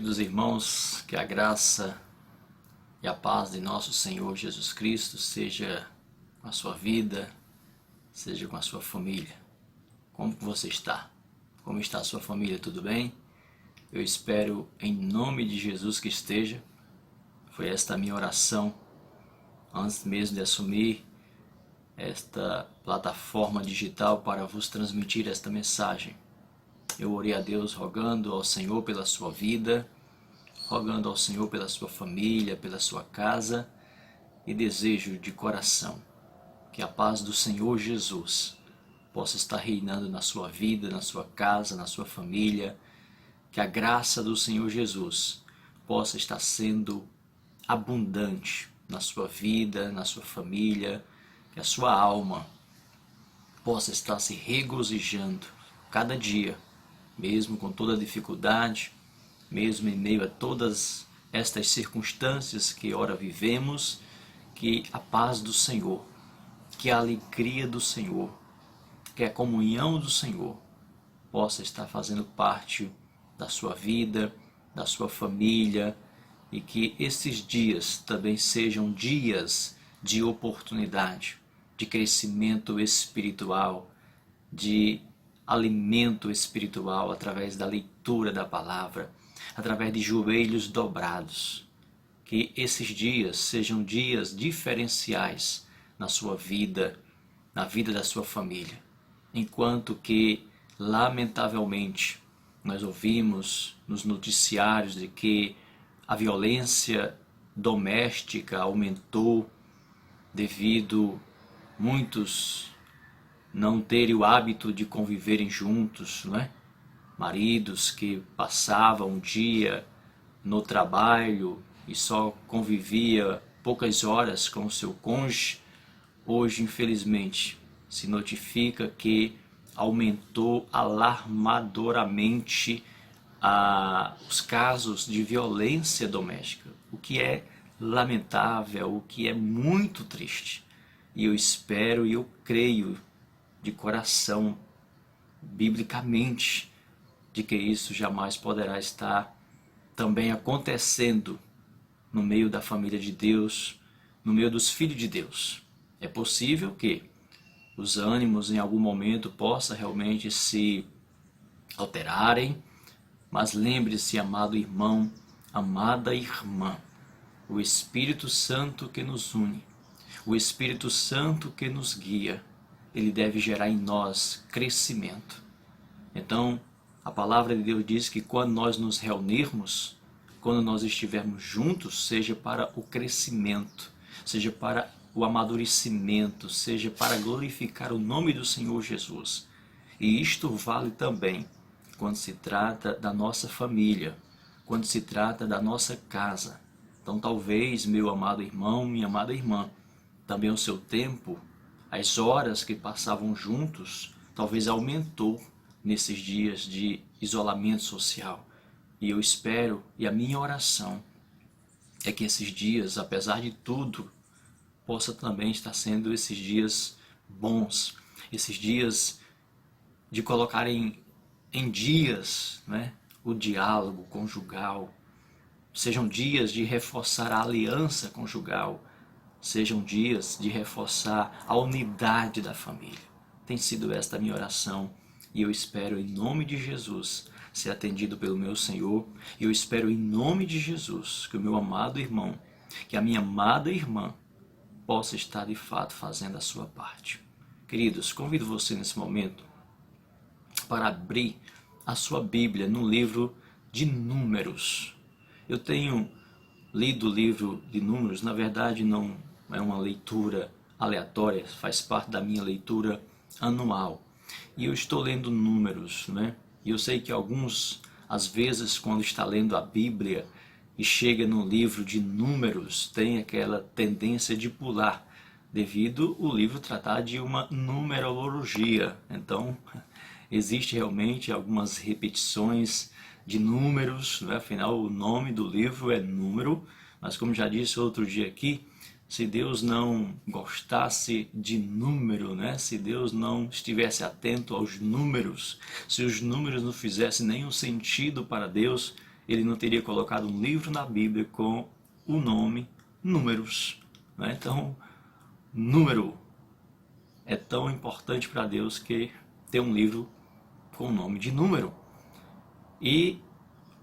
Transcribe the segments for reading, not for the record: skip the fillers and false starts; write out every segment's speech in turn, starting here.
Queridos irmãos, que a graça e a paz de nosso Senhor Jesus Cristo seja com a sua vida, seja com a sua família. Como você está? Como está a sua família? Tudo bem? Eu espero em nome de Jesus que esteja. Foi esta a minha oração antes mesmo de assumir esta plataforma digital para vos transmitir esta mensagem. Eu orei a Deus rogando ao Senhor pela sua vida, rogando ao Senhor pela sua família, pela sua casa, e desejo de coração que a paz do Senhor Jesus possa estar reinando na sua vida, na sua casa, na sua família, que a graça do Senhor Jesus possa estar sendo abundante na sua vida, na sua família, que a sua alma possa estar se regozijando cada dia, mesmo com toda a dificuldade, mesmo em meio a todas estas circunstâncias que ora vivemos, que a paz do Senhor, que a alegria do Senhor, que a comunhão do Senhor possa estar fazendo parte da sua vida, da sua família, e que esses dias também sejam dias de oportunidade, de crescimento espiritual, de alimento espiritual através da leitura da palavra, através de joelhos dobrados. Que esses dias sejam dias diferenciais na sua vida, na vida da sua família. Enquanto que, lamentavelmente, nós ouvimos nos noticiários de que a violência doméstica aumentou devido muitos não terem o hábito de conviverem juntos, não é? Maridos que passavam um dia no trabalho e só convivia poucas horas com o seu cônjuge, hoje infelizmente se notifica que aumentou alarmadoramente os casos de violência doméstica, o que é lamentável, o que é muito triste. E eu espero e eu creio de coração, biblicamente, de que isso jamais poderá estar também acontecendo no meio da família de Deus, no meio dos filhos de Deus. É possível que os ânimos em algum momento possam realmente se alterarem, mas lembre-se, amado irmão, amada irmã, o Espírito Santo que nos une, o Espírito Santo que nos guia, ele deve gerar em nós crescimento. Então, a palavra de Deus diz que quando nós nos reunirmos, quando nós estivermos juntos, seja para o crescimento, seja para o amadurecimento, seja para glorificar o nome do Senhor Jesus. E isto vale também quando se trata da nossa família, quando se trata da nossa casa. Então talvez, meu amado irmão, minha amada irmã, também o seu tempo, as horas que passavam juntos, talvez aumentou nesses dias de isolamento social. E eu espero, e a minha oração é que esses dias, apesar de tudo, possa também estar sendo esses dias bons, esses dias de colocar em dias, né, o diálogo conjugal, sejam dias de reforçar a aliança conjugal, sejam dias de reforçar a unidade da família. Tem sido esta a minha oração e eu espero em nome de Jesus ser atendido pelo meu Senhor, e eu espero em nome de Jesus que o meu amado irmão, que a minha amada irmã possa estar de fato fazendo a sua parte. Queridos, convido você nesse momento para abrir a sua Bíblia no livro de Números. Eu tenho lido o livro de Números, na verdade não é uma leitura aleatória, faz parte da minha leitura anual. E eu estou lendo Números, né? E eu sei que alguns, às vezes, quando está lendo a Bíblia e chega no livro de Números, tem aquela tendência de pular, devido o livro tratar de uma numerologia. Então, existe realmente algumas repetições de números, né? Afinal, o nome do livro é Número, mas como já disse outro dia aqui, se Deus não gostasse de número, né? Se Deus não estivesse atento aos números, se os números não fizessem nenhum sentido para Deus, ele não teria colocado um livro na Bíblia com o nome Números. Né? Então, número é tão importante para Deus que tem um livro com o nome de Número. E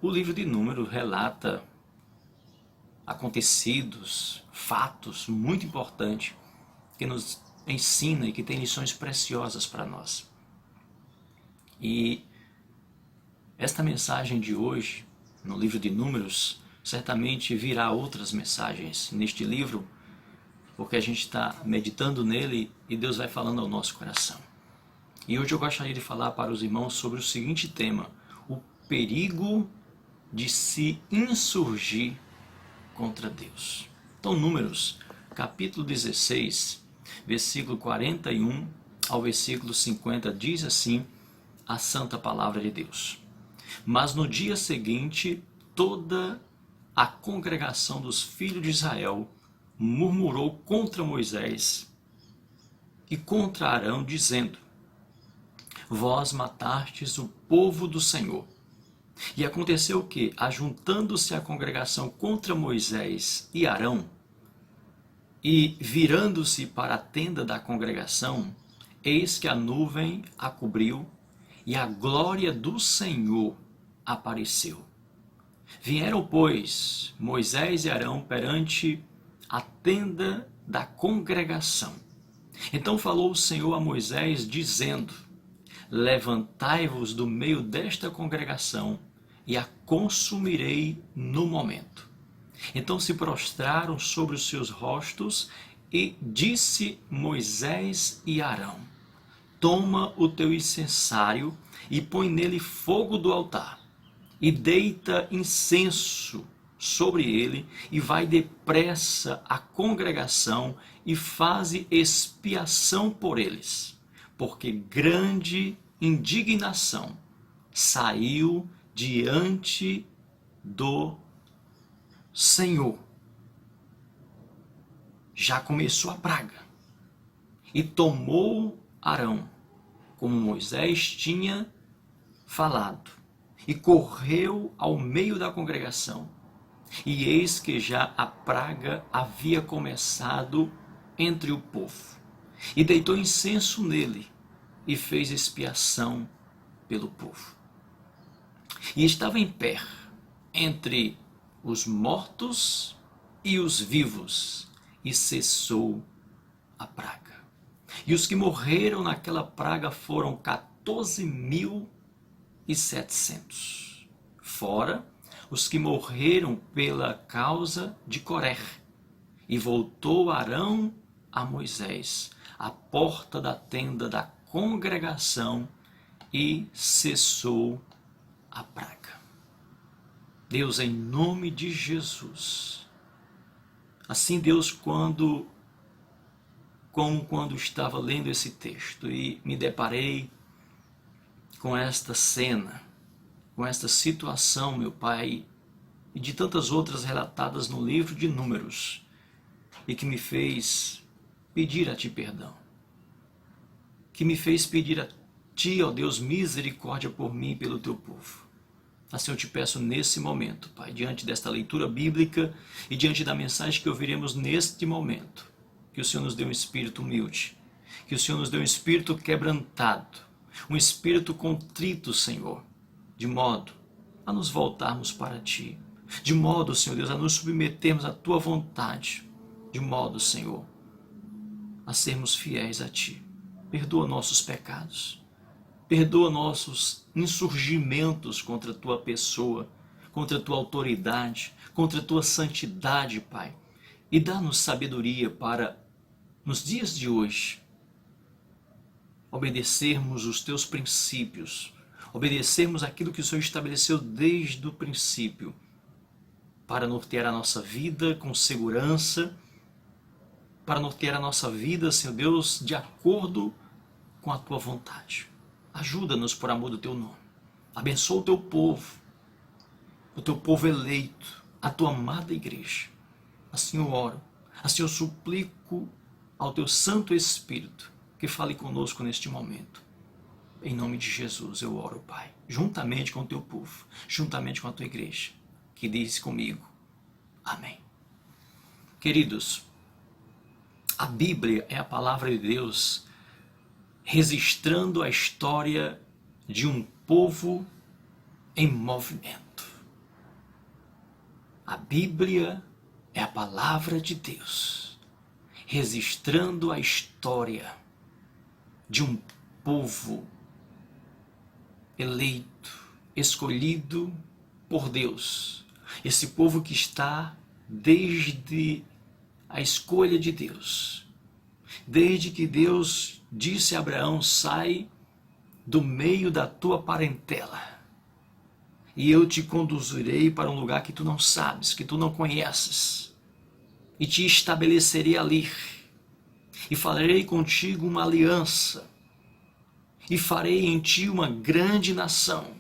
o livro de Números relata acontecidos, fatos muito importantes que nos ensina e que tem lições preciosas para nós. E esta mensagem de hoje, no livro de Números, certamente virá outras mensagens neste livro, porque a gente está meditando nele e Deus vai falando ao nosso coração. E hoje eu gostaria de falar para os irmãos sobre o seguinte tema: o perigo de se insurgir contra Deus. Então, Números, capítulo 16, versículo 41 ao versículo 50, diz assim a santa palavra de Deus: Mas no dia seguinte, toda a congregação dos filhos de Israel murmurou contra Moisés e contra Arão, dizendo: Vós matastes o povo do Senhor. E aconteceu que, ajuntando-se a congregação contra Moisés e Arão, e virando-se para a tenda da congregação, eis que a nuvem a cobriu, e a glória do Senhor apareceu. Vieram, pois, Moisés e Arão perante a tenda da congregação. Então falou o Senhor a Moisés, dizendo: Levantai-vos do meio desta congregação, e a consumirei no momento. Então se prostraram sobre os seus rostos, e disse Moisés e Arão: Toma o teu incensário e põe nele fogo do altar, e deita incenso sobre ele, e vai depressa à congregação, e faze expiação por eles, porque grande indignação saiu diante do Senhor. Já começou a praga. E tomou Arão, como Moisés tinha falado, e correu ao meio da congregação. E eis que já a praga havia começado entre o povo. E deitou incenso nele, e fez expiação pelo povo. E estava em pé entre os mortos e os vivos, e cessou a praga. E os que morreram naquela praga foram 14.700, fora os que morreram pela causa de Coré. E voltou Arão a Moisés à porta da tenda da congregação, e cessou a praga. Deus, em nome de Jesus, assim Deus, quando estava lendo esse texto e me deparei com esta cena, com esta situação, meu Pai, e de tantas outras relatadas no livro de Números, e que me fez pedir a Ti perdão, que me fez pedir a Ti, ó Deus, misericórdia por mim e pelo Teu povo. Assim eu te peço nesse momento, Pai, diante desta leitura bíblica e diante da mensagem que ouviremos neste momento, que o Senhor nos dê um espírito humilde, que o Senhor nos dê um espírito quebrantado, um espírito contrito, Senhor, de modo a nos voltarmos para Ti, de modo, Senhor Deus, a nos submetermos à Tua vontade, de modo, Senhor, a sermos fiéis a Ti. Perdoa nossos pecados, perdoa nossos insurgimentos contra a Tua pessoa, contra a Tua autoridade, contra a Tua santidade, Pai, e dá-nos sabedoria para, nos dias de hoje, obedecermos os Teus princípios, obedecermos aquilo que o Senhor estabeleceu desde o princípio, para nortear a nossa vida com segurança, para nortear a nossa vida, Senhor Deus, de acordo com a Tua vontade. Ajuda-nos por amor do Teu nome. Abençoa o Teu povo eleito, a Tua amada igreja. Assim eu oro, assim eu suplico ao Teu Santo Espírito que fale conosco neste momento. Em nome de Jesus eu oro, Pai, juntamente com o Teu povo, juntamente com a Tua igreja. que diz comigo, amém. Queridos, a Bíblia é a palavra de Deus registrando a história de um povo em movimento. A Bíblia é a palavra de Deus registrando a história de um povo eleito, escolhido por Deus. Esse povo que está desde a escolha de Deus. Desde que Deus disse a Abraão, sai do meio da tua parentela e eu te conduzirei para um lugar que tu não sabes, que tu não conheces, e te estabelecerei ali, e farei contigo uma aliança, e farei em ti uma grande nação,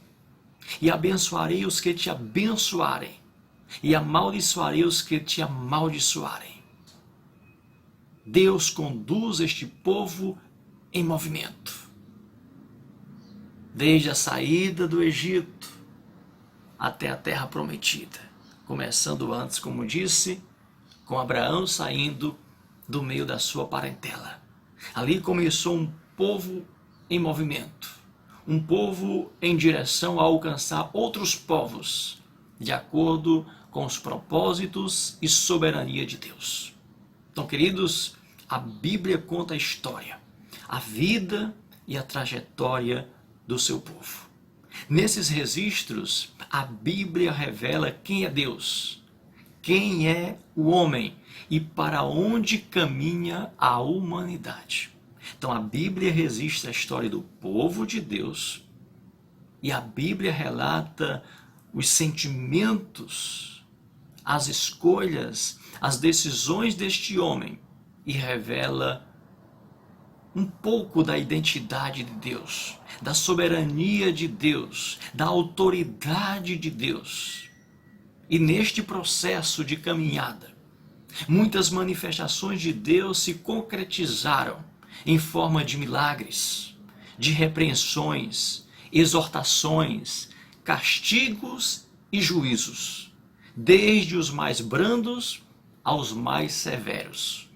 e abençoarei os que te abençoarem, e amaldiçoarei os que te amaldiçoarem. Deus conduz este povo em movimento. Desde a saída do Egito até a terra prometida. Começando antes, como disse, com Abraão saindo do meio da sua parentela. Ali começou um povo em movimento. Um povo em direção a alcançar outros povos, de acordo com os propósitos e soberania de Deus. Então, queridos, a Bíblia conta a história, a vida e a trajetória do seu povo. Nesses registros, a Bíblia revela quem é Deus, quem é o homem e para onde caminha a humanidade. Então, a Bíblia registra a história do povo de Deus e a Bíblia relata os sentimentos, as escolhas, as decisões deste homem e revela um pouco da identidade de Deus, da soberania de Deus, da autoridade de Deus. E neste processo de caminhada, muitas manifestações de Deus se concretizaram em forma de milagres, de repreensões, exortações, castigos e juízos, desde os mais brandos aos mais severos,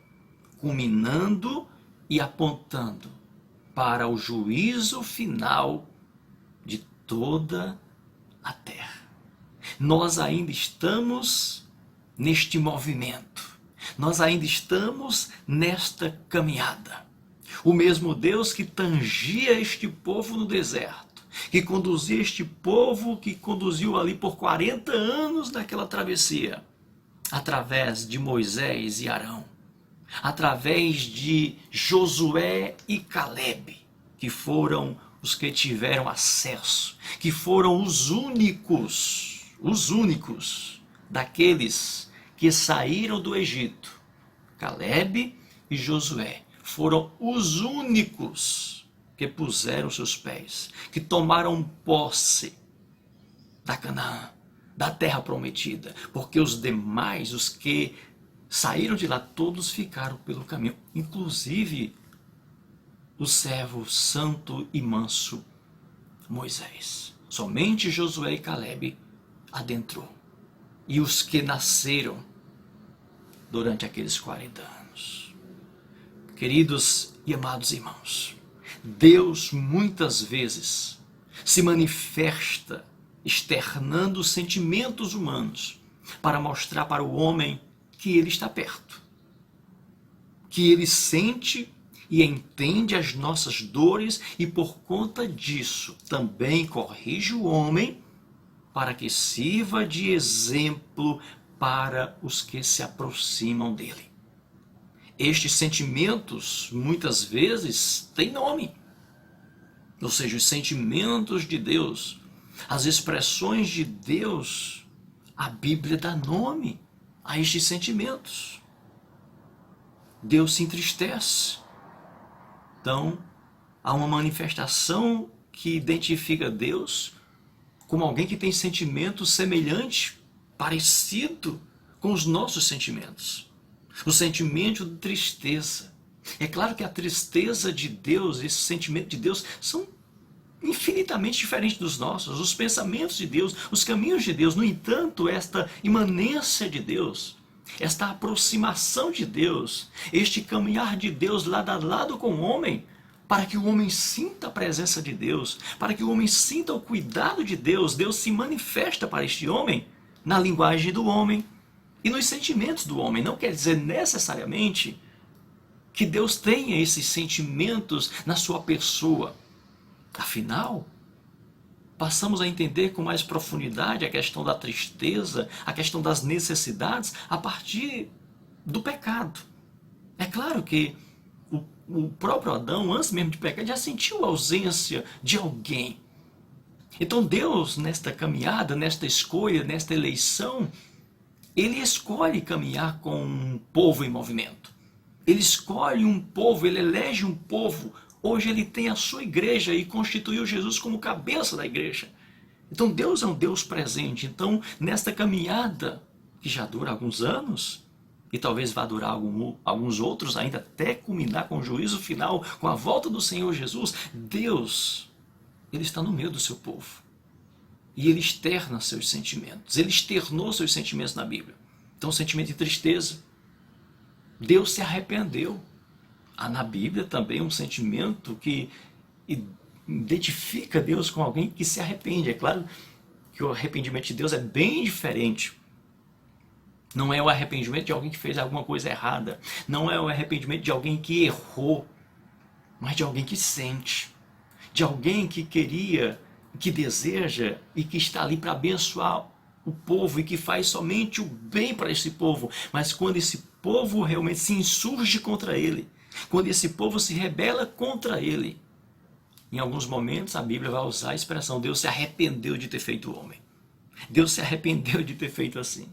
culminando e apontando para o juízo final de toda a terra. Nós ainda estamos neste movimento, nós ainda estamos nesta caminhada. O mesmo Deus que tangia este povo no deserto, que conduzia este povo, que conduziu ali por 40 anos naquela travessia, através de Moisés e Arão, através de Josué e Calebe, que foram os que tiveram acesso, que foram os únicos daqueles que saíram do Egito. Calebe e Josué foram os únicos que puseram seus pés, que tomaram posse da Canaã, da terra prometida, porque os demais, os que saíram de lá, todos ficaram pelo caminho, inclusive o servo santo e manso Moisés. Somente Josué e Calebe adentrou. E os que nasceram durante aqueles 40 anos. Queridos e amados irmãos, Deus muitas vezes se manifesta externando sentimentos humanos para mostrar para o homem que ele está perto, que ele sente e entende as nossas dores e por conta disso também corrige o homem para que sirva de exemplo para os que se aproximam dele. Estes sentimentos muitas vezes têm nome, ou seja, os sentimentos de Deus, as expressões de Deus, a Bíblia dá nome a estes sentimentos. Deus se entristece. Então, há uma manifestação que identifica Deus como alguém que tem sentimento semelhante, parecido com os nossos sentimentos. O sentimento de tristeza. É claro que a tristeza de Deus, esse sentimento de Deus, são infinitamente diferente dos nossos, os pensamentos de Deus, os caminhos de Deus. No entanto, esta imanência de Deus, esta aproximação de Deus, este caminhar de Deus lado a lado com o homem, para que o homem sinta a presença de Deus, para que o homem sinta o cuidado de Deus, Deus se manifesta para este homem na linguagem do homem e nos sentimentos do homem. Não quer dizer necessariamente que Deus tenha esses sentimentos na sua pessoa. Afinal, passamos a entender com mais profundidade a questão da tristeza, a questão das necessidades a partir do pecado. É claro que o próprio Adão, antes mesmo de pecar, já sentiu a ausência de alguém. Então Deus, nesta caminhada, nesta escolha, nesta eleição, Ele escolhe caminhar com um povo em movimento. Ele escolhe um povo, Ele elege um povo. Hoje Ele tem a sua igreja e constituiu Jesus como cabeça da igreja. Então Deus é um Deus presente. Então, nesta caminhada, que já dura alguns anos, e talvez vá durar alguns outros ainda, até culminar com o juízo final, com a volta do Senhor Jesus, Deus, Ele está no meio do seu povo. E Ele externa seus sentimentos. Ele externou seus sentimentos na Bíblia. Então, o sentimento de tristeza. Deus se arrependeu. Há na Bíblia também um sentimento que identifica Deus com alguém que se arrepende. É claro que o arrependimento de Deus é bem diferente. Não é o arrependimento de alguém que fez alguma coisa errada. Não é o arrependimento de alguém que errou. Mas de alguém que sente. De alguém que queria, que deseja e que está ali para abençoar o povo e que faz somente o bem para esse povo. Mas quando esse povo realmente se insurge contra ele, quando esse povo se rebela contra ele, em alguns momentos a Bíblia vai usar a expressão: Deus se arrependeu de ter feito o homem. Deus se arrependeu de ter feito assim.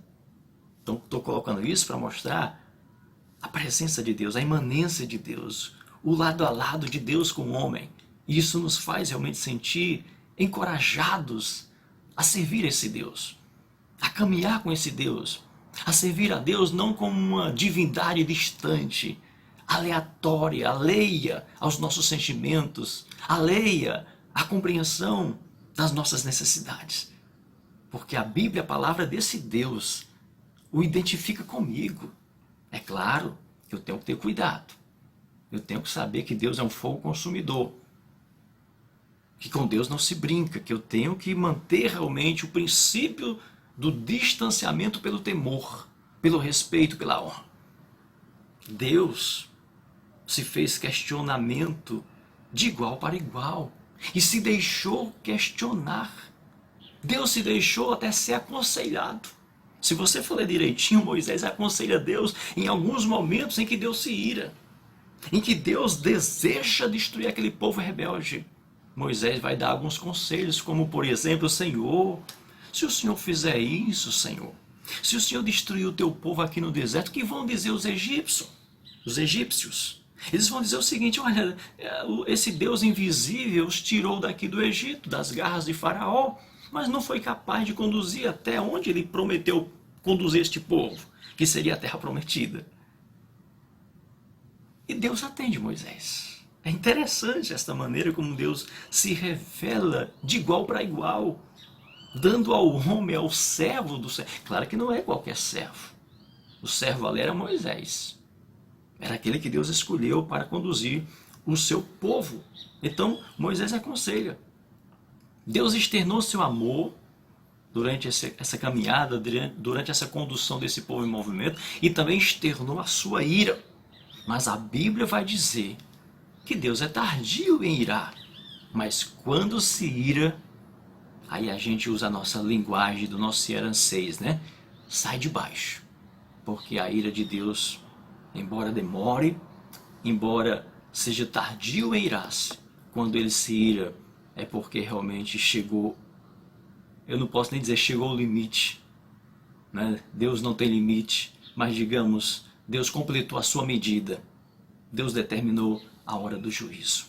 Então estou colocando isso para mostrar a presença de Deus, a imanência de Deus, o lado a lado de Deus com o homem. E isso nos faz realmente sentir encorajados a servir esse Deus, a caminhar com esse Deus, a servir a Deus não como uma divindade distante, aleatória, alheia aos nossos sentimentos, alheia à compreensão das nossas necessidades. Porque a Bíblia, a palavra desse Deus, o identifica comigo. É claro que eu tenho que ter cuidado. Eu tenho que saber que Deus é um fogo consumidor. Que com Deus não se brinca, que eu tenho que manter realmente o princípio do distanciamento pelo temor, pelo respeito, pela honra. Deus se fez questionamento de igual para igual e se deixou questionar. Deus se deixou até ser aconselhado. Se você for ler direitinho, Moisés aconselha Deus em alguns momentos em que Deus se ira, em que Deus deseja destruir aquele povo rebelde. Moisés vai dar alguns conselhos, como por exemplo: Senhor, se o Senhor fizer isso, Senhor, se o Senhor destruir o teu povo aqui no deserto, o que vão dizer os egípcios? Eles vão dizer o seguinte: olha, esse Deus invisível os tirou daqui do Egito, das garras de Faraó, mas não foi capaz de conduzir até onde ele prometeu conduzir este povo, que seria a terra prometida. E Deus atende Moisés. É interessante esta maneira como Deus se revela de igual para igual, dando ao homem, ao servo do servo. Claro que não é qualquer servo. O servo ali era Moisés. Era aquele que Deus escolheu para conduzir o seu povo. Então Moisés aconselha. Deus externou seu amor durante essa caminhada, durante essa condução desse povo em movimento, e também externou a sua ira. Mas a Bíblia vai dizer que Deus é tardio em irar, mas quando se ira, aí a gente usa a nossa linguagem do nosso Ceará 6, né? Sai de baixo, porque a ira de Deus, embora demore, embora seja tardio em irar-se, quando ele se ira, é porque realmente chegou, eu não posso nem dizer chegou ao limite, né? Deus não tem limite, mas digamos, Deus completou a sua medida, Deus determinou a hora do juízo.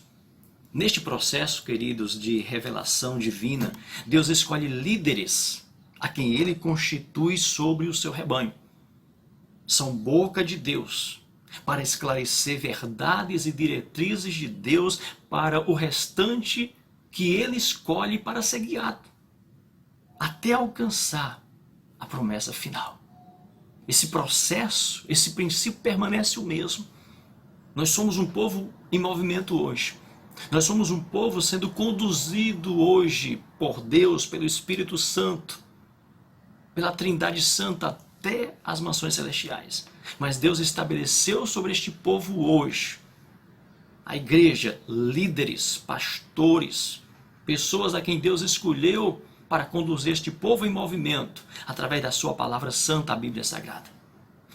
Neste processo, queridos, de revelação divina, Deus escolhe líderes a quem Ele constitui sobre o seu rebanho. São boca de Deus para esclarecer verdades e diretrizes de Deus para o restante que ele escolhe para ser guiado até alcançar a promessa final. Esse processo, esse princípio permanece o mesmo. Nós somos um povo em movimento hoje. Nós somos um povo sendo conduzido hoje por Deus, pelo Espírito Santo, pela Trindade Santa até as mansões celestiais. Mas Deus estabeleceu sobre este povo hoje a igreja, líderes, pastores, pessoas a quem Deus escolheu para conduzir este povo em movimento através da sua palavra santa, a Bíblia Sagrada.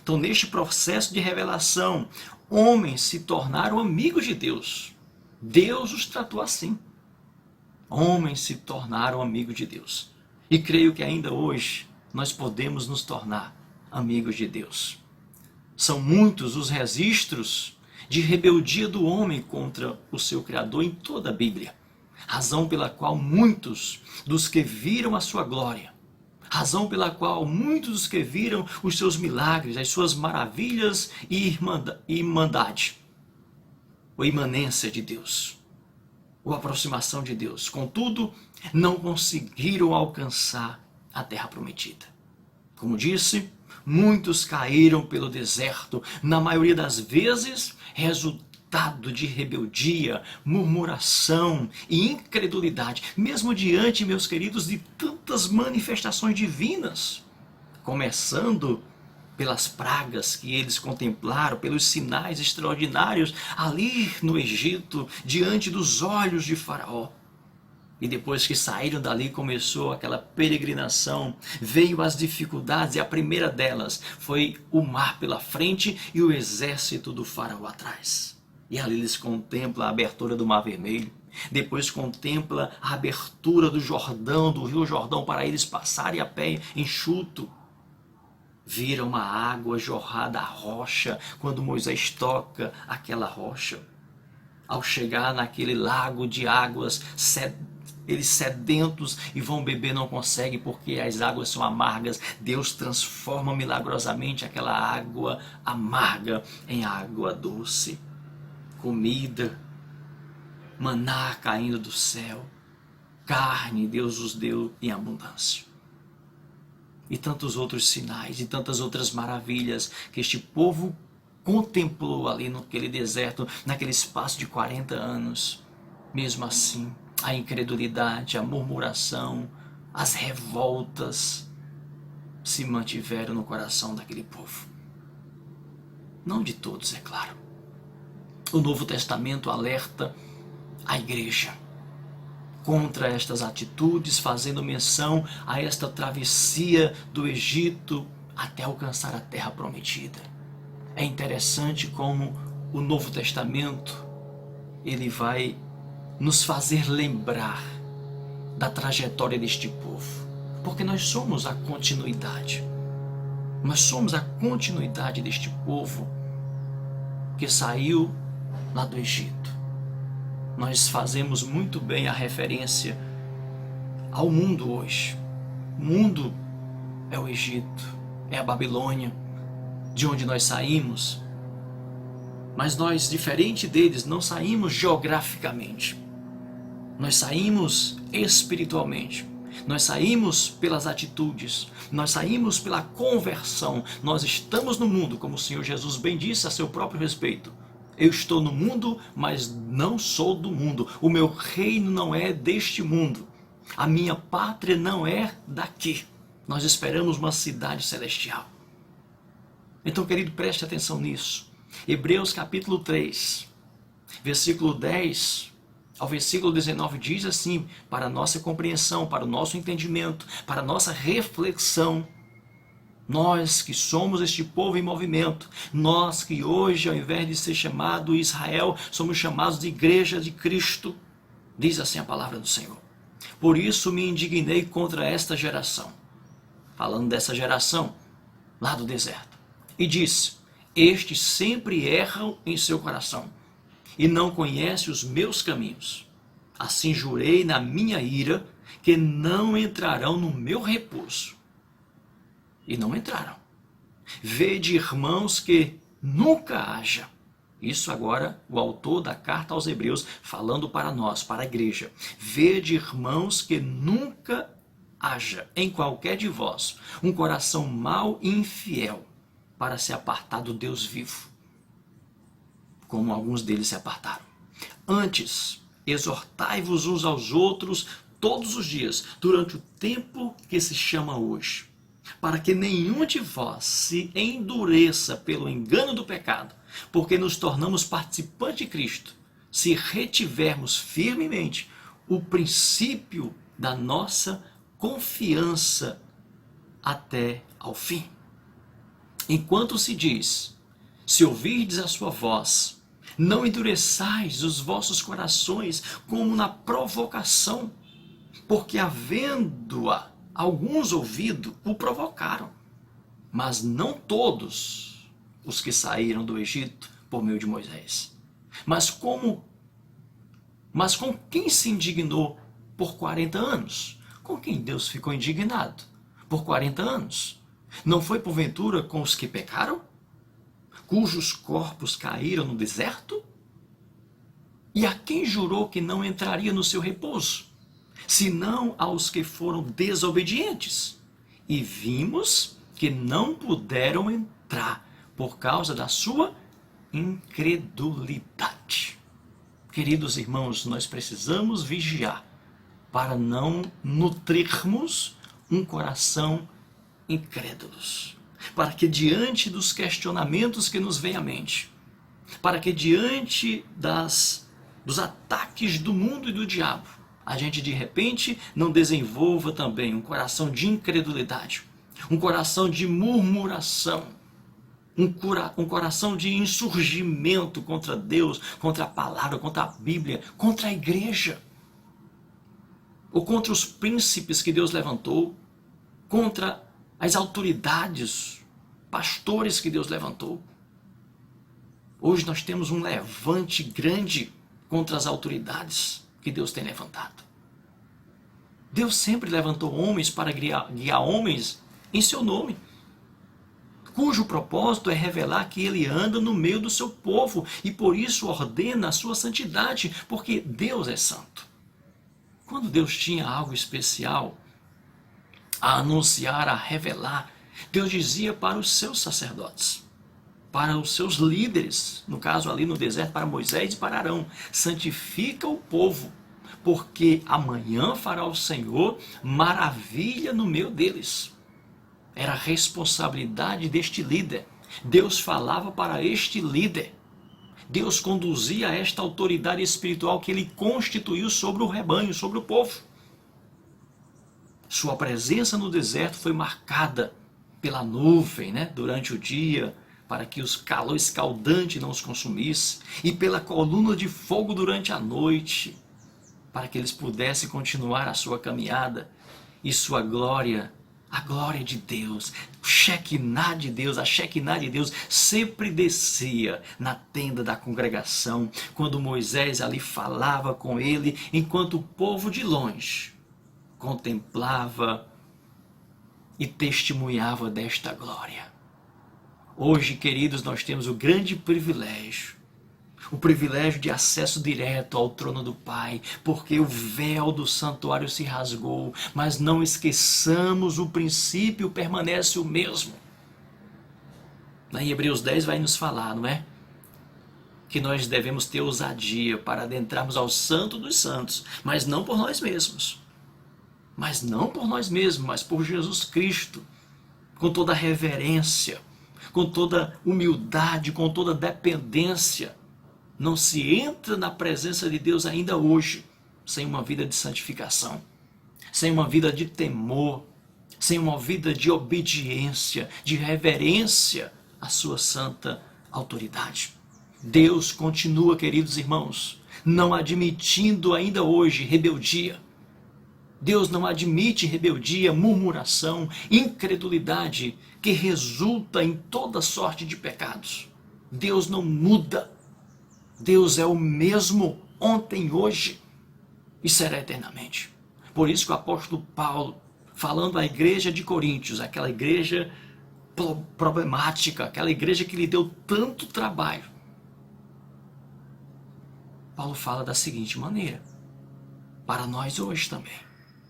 Então, neste processo de revelação, homens se tornaram amigos de Deus. Deus os tratou assim. Homens se tornaram amigos de Deus. E creio que ainda hoje nós podemos nos tornar amigos de Deus. São muitos os registros de rebeldia do homem contra o seu Criador em toda a Bíblia. Razão pela qual muitos dos que viram a sua glória, razão pela qual muitos dos que viram os seus milagres, as suas maravilhas e irmandade, ou imanência de Deus, ou aproximação de Deus, contudo, não conseguiram alcançar a terra prometida. Como disse, muitos caíram pelo deserto, na maioria das vezes, resultado de rebeldia, murmuração e incredulidade, mesmo diante, meus queridos, de tantas manifestações divinas, começando pelas pragas que eles contemplaram, pelos sinais extraordinários ali no Egito, diante dos olhos de Faraó. E depois que saíram dali, começou aquela peregrinação, veio as dificuldades, e a primeira delas foi o mar pela frente e o exército do Faraó atrás. E ali eles contemplam a abertura do Mar Vermelho, depois contempla a abertura do Jordão, do Rio Jordão, para eles passarem a pé enxuto. Viram uma água jorrar da rocha, quando Moisés toca aquela rocha. Ao chegar naquele lago de águas, eles sedentos e vão beber, não conseguem porque as águas são amargas. Deus transforma milagrosamente aquela água amarga em água doce. Comida, maná caindo do céu, carne Deus os deu em abundância. E tantos outros sinais e tantas outras maravilhas que este povo contemplou ali naquele deserto, naquele espaço de 40 anos. Mesmo assim, a incredulidade, a murmuração, as revoltas se mantiveram no coração daquele povo. Não de todos, é claro. O Novo Testamento alerta a igreja contra estas atitudes, fazendo menção a esta travessia do Egito até alcançar a terra prometida. É interessante como o Novo Testamento ele vai nos fazer lembrar da trajetória deste povo, porque nós somos a continuidade. Nós somos a continuidade deste povo que saiu lá do Egito. Nós fazemos muito bem a referência ao mundo hoje. O mundo é o Egito, é a Babilônia, de onde nós saímos. Mas nós, diferente deles, não saímos geograficamente. Nós saímos espiritualmente. Nós saímos pelas atitudes. Nós saímos pela conversão. Nós estamos no mundo, como o Senhor Jesus bem disse a seu próprio respeito. Eu estou no mundo, mas não sou do mundo. O meu reino não é deste mundo. A minha pátria não é daqui. Nós esperamos uma cidade celestial. Então, querido, preste atenção nisso. Hebreus capítulo 3, versículo 10 ao versículo 19 diz assim, para a nossa compreensão, para o nosso entendimento, para a nossa reflexão, nós que somos este povo em movimento, nós que hoje, ao invés de ser chamado Israel, somos chamados de Igreja de Cristo, diz assim a palavra do Senhor. Por isso me indignei contra esta geração, falando dessa geração lá do deserto, e disse, estes sempre erram em seu coração, e não conhecem os meus caminhos. Assim jurei na minha ira, que não entrarão no meu repouso. E não entraram. Vede, irmãos, que nunca haja Isso agora o autor da carta aos Hebreus falando para nós, para a igreja. Vede, irmãos, que nunca haja em qualquer de vós um coração mau e infiel para se apartar do Deus vivo, como alguns deles se apartaram. Antes, exortai-vos uns aos outros todos os dias, durante o tempo que se chama hoje, para que nenhum de vós se endureça pelo engano do pecado, porque nos tornamos participantes de Cristo, se retivermos firmemente o princípio da nossa confiança até ao fim. Enquanto se diz, se ouvirdes a sua voz, não endureçais os vossos corações como na provocação, porque havendo-a alguns ouvido, o provocaram. Mas não todos os que saíram do Egito por meio de Moisés. Mas com quem se indignou por 40 anos? Com quem Deus ficou indignado por 40 anos? Não foi porventura com os que pecaram? Cujos corpos caíram no deserto? E a quem jurou que não entraria no seu repouso? Senão aos que foram desobedientes. E vimos que não puderam entrar por causa da sua incredulidade. Queridos irmãos, nós precisamos vigiar para não nutrirmos um coração incrédulos. Para que diante dos questionamentos que nos vêm à mente, para que diante dos ataques do mundo e do diabo, a gente de repente não desenvolva também um coração de incredulidade, um coração de murmuração, um coração de insurgimento contra Deus, contra a palavra, contra a Bíblia, contra a igreja, ou contra os príncipes que Deus levantou, contra as autoridades, pastores que Deus levantou. Hoje nós temos um levante grande contra as autoridades que Deus tem levantado. Deus sempre levantou homens para guiar homens em seu nome, cujo propósito é revelar que ele anda no meio do seu povo e por isso ordena a sua santidade, porque Deus é santo. Quando Deus tinha algo especial a anunciar, a revelar, Deus dizia para os seus sacerdotes, para os seus líderes, no caso ali no deserto, para Moisés e para Arão: santifica o povo, porque amanhã fará o Senhor maravilha no meio deles. Era a responsabilidade deste líder. Deus falava para este líder. Deus conduzia esta autoridade espiritual que ele constituiu sobre o rebanho, sobre o povo. Sua presença no deserto foi marcada pela nuvem, durante o dia, para que o calor escaldante não os consumisse, e pela coluna de fogo durante a noite, para que eles pudessem continuar a sua caminhada, e sua glória, a glória de Deus, o Shekinah de Deus, a Shekinah de Deus sempre descia na tenda da congregação, quando Moisés ali falava com ele, enquanto o povo de longe contemplava e testemunhava desta glória. Hoje, queridos, nós temos o grande privilégio, o privilégio de acesso direto ao trono do Pai, porque o véu do santuário se rasgou, mas não esqueçamos, o princípio permanece o mesmo. Lá em Hebreus 10 vai nos falar, não é? Que nós devemos ter ousadia para adentrarmos ao Santo dos Santos, mas não por nós mesmos. Mas não por nós mesmos, mas por Jesus Cristo, com toda reverência, com toda humildade, com toda dependência. Não se entra na presença de Deus ainda hoje sem uma vida de santificação, sem uma vida de temor, sem uma vida de obediência, de reverência à sua santa autoridade. Deus continua, queridos irmãos, não admitindo ainda hoje rebeldia. Deus não admite rebeldia, murmuração, incredulidade, que resulta em toda sorte de pecados. Deus não muda. Deus é o mesmo ontem, hoje e será eternamente. Por isso que o apóstolo Paulo, falando à igreja de Coríntios, aquela igreja problemática, aquela igreja que lhe deu tanto trabalho, Paulo fala da seguinte maneira, para nós hoje também.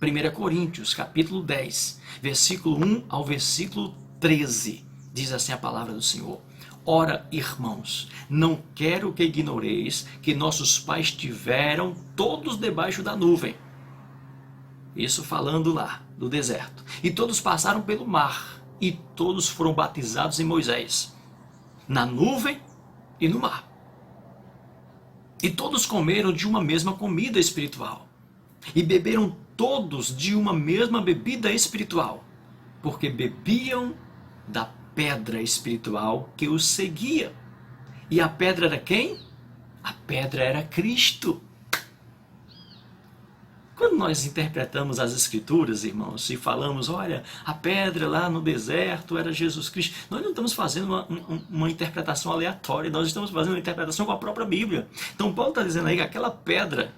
1 Coríntios, capítulo 10, versículo 1 ao versículo 13, diz assim a palavra do Senhor. Ora, irmãos, não quero que ignoreis que nossos pais tiveram todos debaixo da nuvem. Isso falando lá, do deserto. E todos passaram pelo mar, e todos foram batizados em Moisés, na nuvem e no mar. E todos comeram de uma mesma comida espiritual, e beberam todos de uma mesma bebida espiritual, porque bebiam da pedra espiritual que os seguia. E a pedra era quem? A pedra era Cristo. Quando nós interpretamos as Escrituras, irmãos, e falamos, olha, a pedra lá no deserto era Jesus Cristo, nós não estamos fazendo uma interpretação aleatória, nós estamos fazendo uma interpretação com a própria Bíblia. Então Paulo está dizendo aí que aquela pedra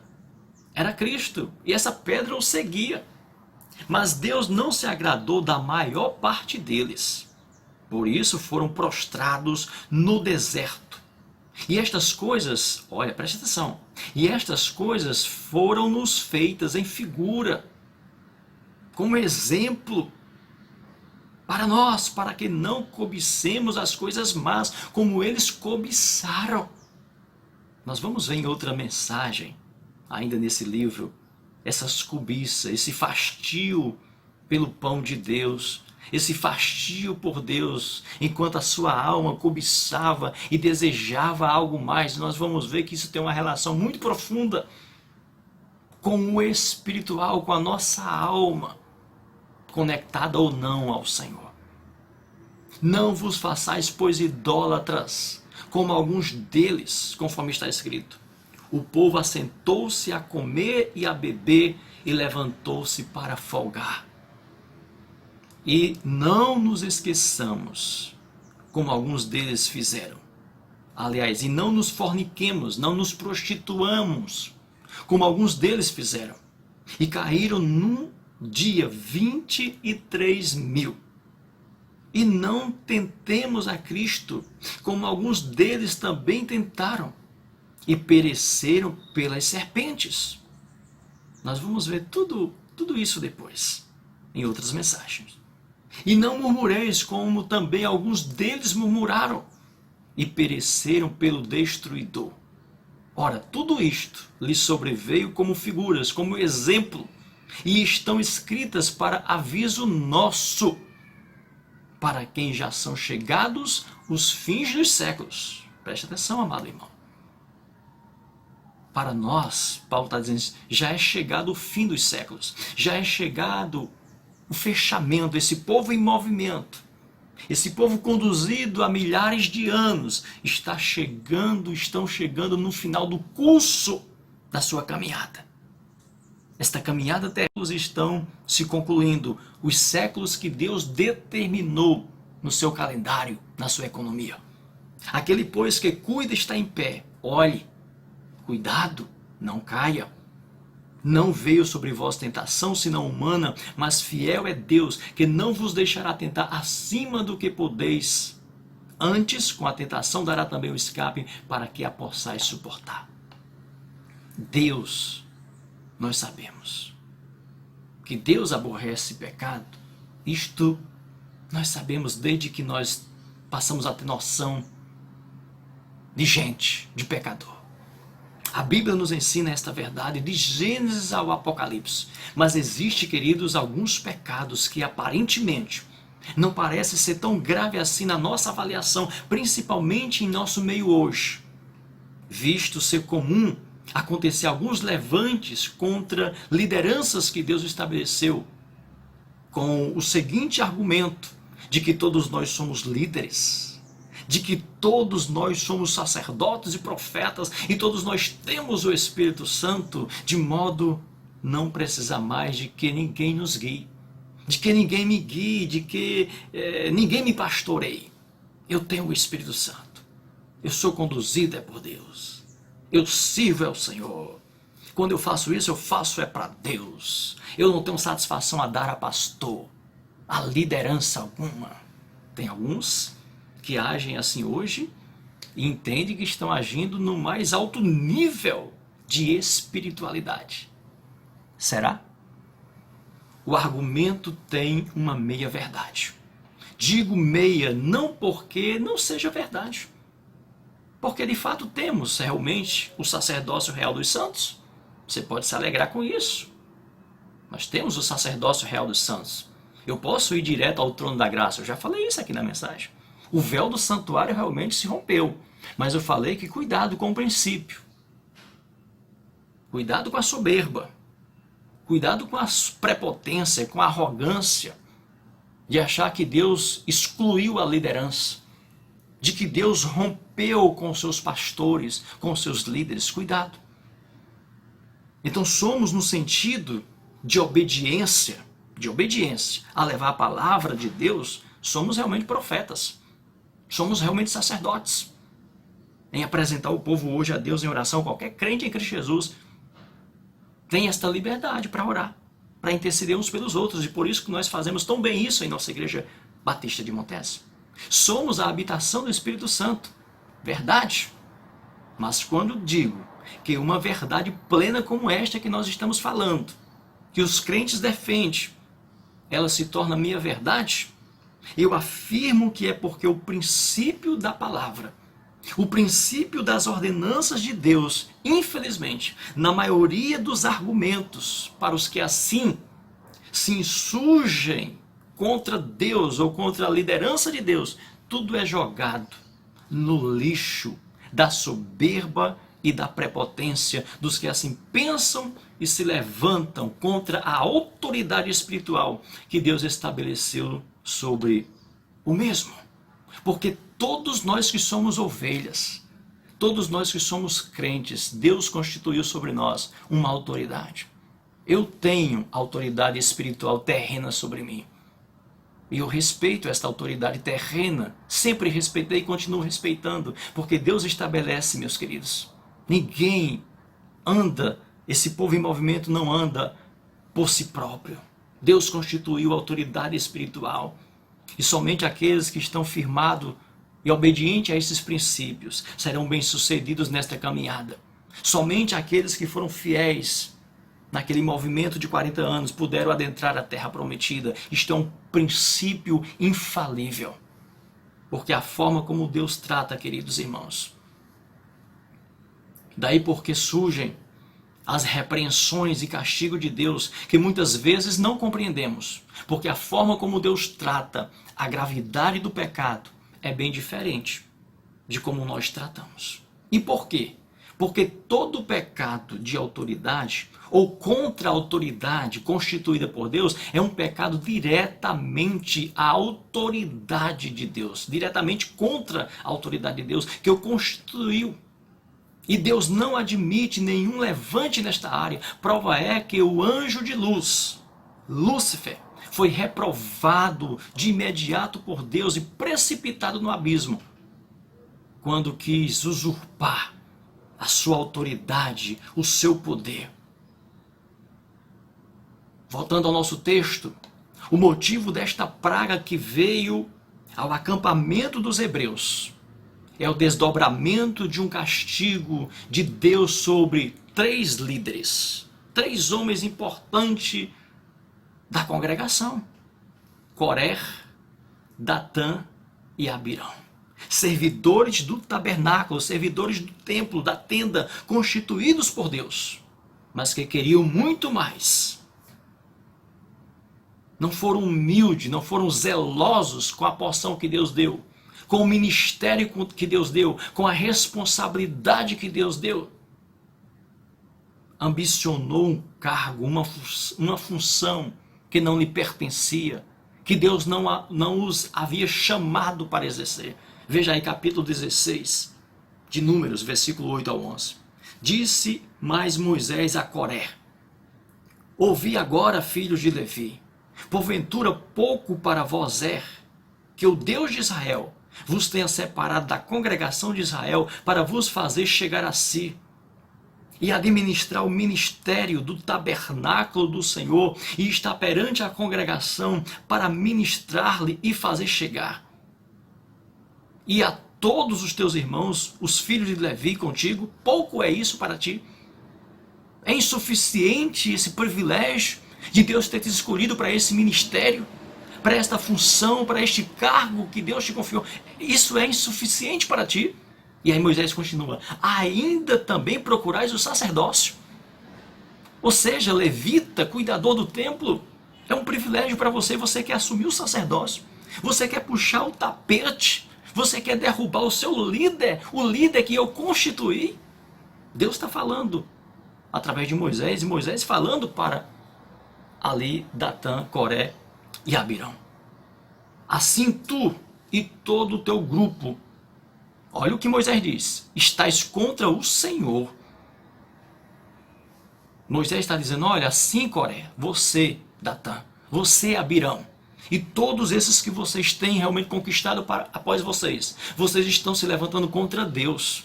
era Cristo, e essa pedra o seguia. Mas Deus não se agradou da maior parte deles. Por isso foram prostrados no deserto. E estas coisas, olha, preste atenção, e estas coisas foram-nos feitas em figura, como exemplo, para nós, para que não cobicemos as coisas más, como eles cobiçaram. Nós vamos ver em outra mensagem, ainda nesse livro, essas cobiças, esse fastio pelo pão de Deus, esse fastio por Deus, enquanto a sua alma cobiçava e desejava algo mais. Nós vamos ver que isso tem uma relação muito profunda com o espiritual, com a nossa alma, conectada ou não ao Senhor. Não vos façais, pois, idólatras, como alguns deles, conforme está escrito. O povo assentou-se a comer e a beber e levantou-se para folgar. E não nos esqueçamos, como alguns deles fizeram. Aliás, e não nos forniquemos, não nos prostituamos, como alguns deles fizeram. E caíram num dia 23.000. E não tentemos a Cristo, como alguns deles também tentaram, e pereceram pelas serpentes. Nós vamos ver tudo isso depois, em outras mensagens. E não murmureis, como também alguns deles murmuraram, e pereceram pelo destruidor. Ora, tudo isto lhes sobreveio como figuras, como exemplo, e estão escritas para aviso nosso, para quem já são chegados os fins dos séculos. Preste atenção, amado irmão. Para nós, Paulo está dizendo, já é chegado o fim dos séculos, já é chegado o fechamento, esse povo em movimento, esse povo conduzido há milhares de anos, estão chegando no final do curso da sua caminhada. Esta caminhada até os estão se concluindo, os séculos que Deus determinou no seu calendário, na sua economia. Aquele, pois, que cuida está em pé, olhe, cuidado, não caia. Não veio sobre vós tentação, senão humana, mas fiel é Deus, que não vos deixará tentar acima do que podeis. Antes, com a tentação, dará também o escape, para que a possais suportar. Deus, nós sabemos que Deus aborrece pecado. Isto nós sabemos desde que nós passamos a ter noção de gente, de pecador. A Bíblia nos ensina esta verdade de Gênesis ao Apocalipse. Mas existe, queridos, alguns pecados que aparentemente não parecem ser tão grave assim na nossa avaliação, principalmente em nosso meio hoje. Visto ser comum acontecer alguns levantes contra lideranças que Deus estabeleceu, com o seguinte argumento, de que todos nós somos líderes, de que todos nós somos sacerdotes e profetas, e todos nós temos o Espírito Santo, de modo não precisar mais de que ninguém nos guie, de que ninguém me guie, de que ninguém me pastoreie. Eu tenho o Espírito Santo, eu sou conduzido por Deus, eu sirvo ao Senhor. Quando eu faço isso, eu faço para Deus. Eu não tenho satisfação a dar a pastor, a liderança alguma. Tem alguns que agem assim hoje e entendem que estão agindo no mais alto nível de espiritualidade. Será? O argumento tem uma meia-verdade. Digo meia não porque não seja verdade. Porque de fato temos realmente o sacerdócio real dos santos. Você pode se alegrar com isso. Nós temos o sacerdócio real dos santos. Eu posso ir direto ao trono da graça. Eu já falei isso aqui na mensagem. O véu do santuário realmente se rompeu. Mas eu falei que cuidado com o princípio. Cuidado com a soberba. Cuidado com a prepotência, com a arrogância de achar que Deus excluiu a liderança. De que Deus rompeu com seus pastores, com seus líderes. Cuidado. Então somos no sentido de obediência a levar a palavra de Deus, somos realmente profetas. Somos realmente sacerdotes. Em apresentar o povo hoje a Deus em oração, qualquer crente em Cristo Jesus tem esta liberdade para orar, para interceder uns pelos outros. E por isso que nós fazemos tão bem isso em nossa igreja Batista de Montes. Somos a habitação do Espírito Santo. Verdade. Mas quando digo que uma verdade plena como esta que nós estamos falando, que os crentes defendem, ela se torna minha verdade, eu afirmo que é porque o princípio da palavra, o princípio das ordenanças de Deus, infelizmente, na maioria dos argumentos para os que assim se insurgem contra Deus ou contra a liderança de Deus, tudo é jogado no lixo da soberba e da prepotência dos que assim pensam e se levantam contra a autoridade espiritual que Deus estabeleceu sobre o mesmo. Porque todos nós que somos ovelhas, todos nós que somos crentes, Deus constituiu sobre nós uma autoridade. Eu tenho autoridade espiritual terrena sobre mim. E eu respeito esta autoridade terrena, sempre respeitei e continuo respeitando, porque Deus estabelece, meus queridos. Ninguém anda, esse povo em movimento não anda por si próprio. Deus constituiu autoridade espiritual. E somente aqueles que estão firmados e obedientes a esses princípios serão bem-sucedidos nesta caminhada. Somente aqueles que foram fiéis naquele movimento de 40 anos puderam adentrar a terra prometida. Isto é um princípio infalível. Porque a forma como Deus trata, queridos irmãos, daí porque surgem as repreensões e castigo de Deus, que muitas vezes não compreendemos, porque a forma como Deus trata a gravidade do pecado é bem diferente de como nós tratamos. E por quê? Porque todo pecado de autoridade ou contra a autoridade constituída por Deus é um pecado diretamente à autoridade de Deus, diretamente contra a autoridade de Deus que o constituiu. E Deus não admite nenhum levante nesta área. Prova é que o anjo de luz, Lúcifer, foi reprovado de imediato por Deus e precipitado no abismo, quando quis usurpar a sua autoridade, o seu poder. Voltando ao nosso texto, o motivo desta praga que veio ao acampamento dos hebreus é o desdobramento de um castigo de Deus sobre 3 líderes, 3 homens importantes da congregação: Coré, Datã e Abirão. Servidores do tabernáculo, servidores do templo, da tenda, constituídos por Deus, mas que queriam muito mais. Não foram humildes, não foram zelosos com a porção que Deus deu, com o ministério que Deus deu, com a responsabilidade que Deus deu. Ambicionou um cargo, uma função que não lhe pertencia, que Deus não os havia chamado para exercer. Veja aí capítulo 16 de Números, versículo 8 ao 11. Disse mais Moisés a Coré: ouvi agora, filhos de Levi, porventura pouco para vós é que o Deus de Israel vos tenha separado da congregação de Israel para vos fazer chegar a si e administrar o ministério do tabernáculo do Senhor e estar perante a congregação para ministrar-lhe e fazer chegar. E a todos os teus irmãos, os filhos de Levi contigo, pouco é isso para ti? É insuficiente esse privilégio de Deus ter te escolhido para esse ministério, para esta função, para este cargo que Deus te confiou. Isso é insuficiente para ti? E aí Moisés continua: ainda também procurais o sacerdócio. Ou seja, levita, cuidador do templo, é um privilégio para você. Você quer assumir o sacerdócio, você quer puxar o tapete, você quer derrubar o seu líder, o líder que eu constituí. Deus está falando através de Moisés, e Moisés falando para ali Datã, Coré e Abirão. Assim tu e todo o teu grupo, olha o que Moisés diz, estáis contra o Senhor. Moisés está dizendo: olha, assim Coré, você Datã, você Abirão, e todos esses que vocês têm realmente conquistado após vocês estão se levantando contra Deus.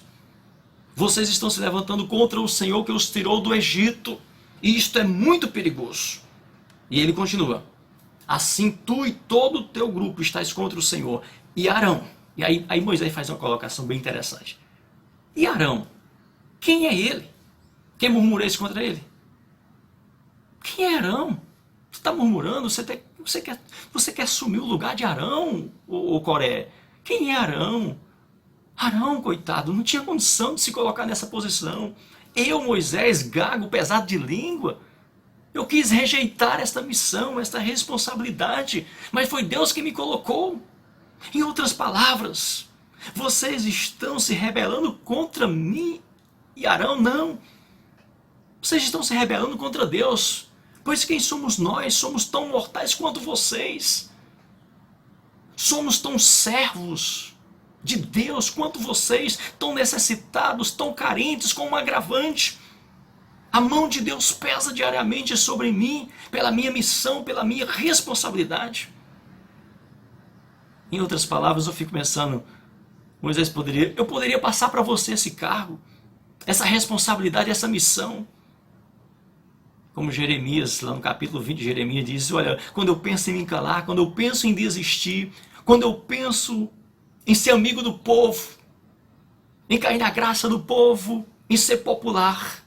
Vocês estão se levantando contra o Senhor que os tirou do Egito. E isto é muito perigoso. E ele continua: assim tu e todo o teu grupo estáis contra o Senhor. E Arão. E aí Moisés faz uma colocação bem interessante. E Arão? Quem é ele? Quem murmureis contra ele? Quem é Arão? Você está murmurando? Você quer assumir o lugar de Arão, ô Coré? Quem é Arão? Arão, coitado, não tinha condição de se colocar nessa posição. Eu, Moisés, gago, pesado de língua, eu quis rejeitar esta missão, esta responsabilidade, mas foi Deus que me colocou. Em outras palavras, vocês estão se rebelando contra mim e Arão? Não. Vocês estão se rebelando contra Deus, pois quem somos nós? Somos tão mortais quanto vocês. Somos tão servos de Deus quanto vocês, tão necessitados, tão carentes, com um agravante. A mão de Deus pesa diariamente sobre mim, pela minha missão, pela minha responsabilidade. Em outras palavras, eu fico pensando, Moisés eu poderia passar para você esse cargo, essa responsabilidade, essa missão. Como Jeremias, lá no capítulo 20 de Jeremias, diz: olha, quando eu penso em me calar, quando eu penso em desistir, quando eu penso em ser amigo do povo, em cair na graça do povo, em ser popular.